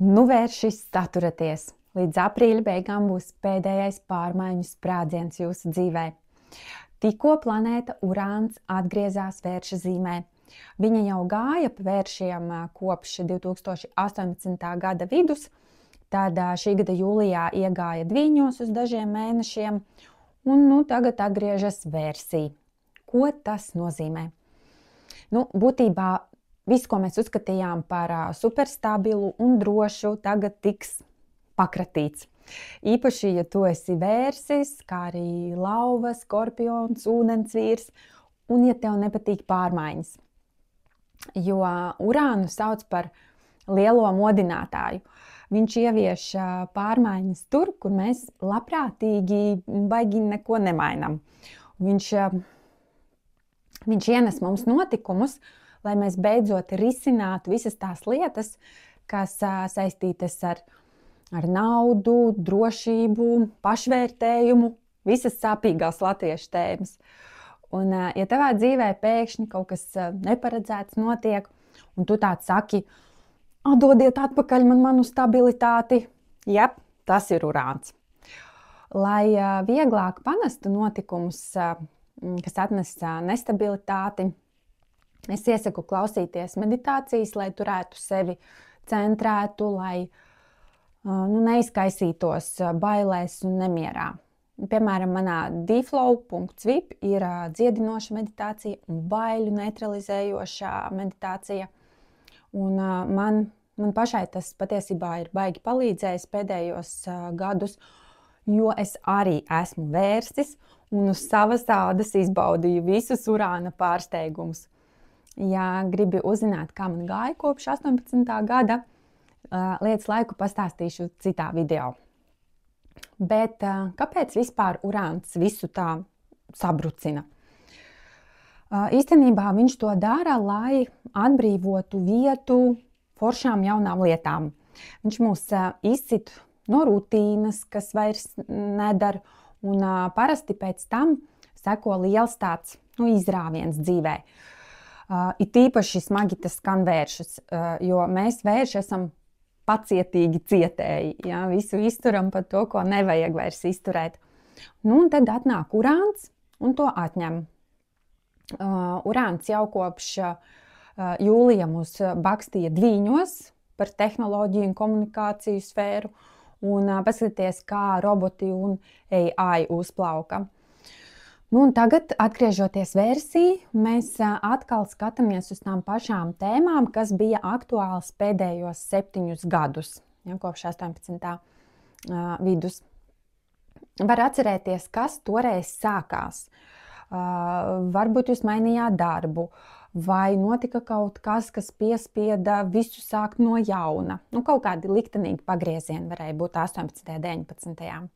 Nu, vēršis, saturaties! Līdz aprīļa beigām būs pēdējais pārmaiņu sprādziens jūsu dzīvē. Tikko planēta Urāns atgriezās Vērša zīmē. Viņa jau gāja pa vēršiem kopš 2018. gada vidus, tad šī gada jūlijā iegāja Dvīņos uz dažiem mēnešiem, un tagad atgriežas Vērsī. Ko tas nozīmē? Būtībā viss, ko mēs uzskatījām par superstabilu un drošu, tagad tiks pakratīts. Īpaši, ja tu esi Vērsis, kā arī Lauva, Skorpions, Ūdensvīrs, un ja tev nepatīk pārmaiņas. Jo Urānu sauc par lielo modinātāju. Viņš ievieš pārmaiņas tur, kur mēs labprātīgi baigi neko nemainam. Viņš ienes mums notikumus, lai mēs beidzot risinātu visas tās lietas, kas saistītas ar naudu, drošību, pašvērtējumu, visas sāpīgās latviešu tēmas. Un, ja tavā dzīvē pēkšņi kaut kas neparedzēts notiek, un tu tāds saki, dodiet atpakaļ manu stabilitāti, jep, tas ir Urāns. Lai vieglāk panestu notikumus, kas atnes nestabilitāti, es iesaku klausīties meditācijas, lai turētu sevi centrētu, lai neizkaisītos bailēs un nemierā. Piemēram, manā dflow.vip ir dziedinoša meditācija un baiļu neutralizējošā meditācija. Un man pašai tas patiesībā ir baigi palīdzējis pēdējos gadus, jo es arī esmu Vērsis un uz savas ādas izbaudīju visus Urāna pārsteigumus. Ja gribi uzzināt, kā man gāja kopš 18. gada, lietas laiku pastāstīšu citā video. Bet kāpēc vispār Urāns visu tā sabrucina? Īstenībā viņš to dara, lai atbrīvotu vietu foršām jaunām lietām. Viņš mūs izsit no rutīnas, kas vairs nedara, un parasti pēc tam seko liels tāds izrāviens dzīvē. It īpaši smagi tas skan Vēršus, jo mēs Vērši esam pacietīgi cietēji. Ja? Visu izturam par to, ko nevajag vairs izturēt. Un tad atnāk Urāns un to atņem. Urāns jau kopš jūlija mūs bakstīja Dvīņos par tehnoloģiju un komunikāciju sfēru. Un paskatieties, kā roboti un AI uzplauka. Un tagad, atgriežoties Vērsī, mēs atkal skatāmies uz tām pašām tēmām, kas bija aktuāls pēdējos 7 gadus, ja, kopš 18. vidus. Var atcerēties, kas toreiz sākās. Varbūt jūs mainījāt darbu, vai notika kaut kas, kas piespieda visu sākt no jauna. Kaut kādi liktenīgi pagriezieni varēja būt 18. 19.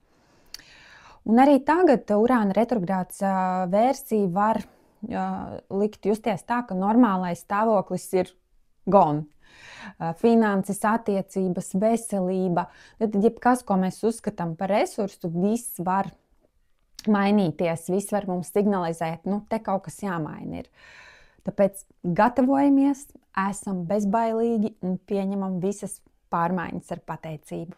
Un arī tagad Urāna retrogrāds Vērsī var likt justies tā, ka normālais stāvoklis ir gone. Finanses, attiecības, veselība, tad jebkas, ko mēs uzskatām par resursu, viss var mainīties, viss var mums signalizēt, te kaut kas jāmaina ir. Tāpēc gatavojamies, esam bezbailīgi un pieņemam visas pārmaiņas ar pateicību.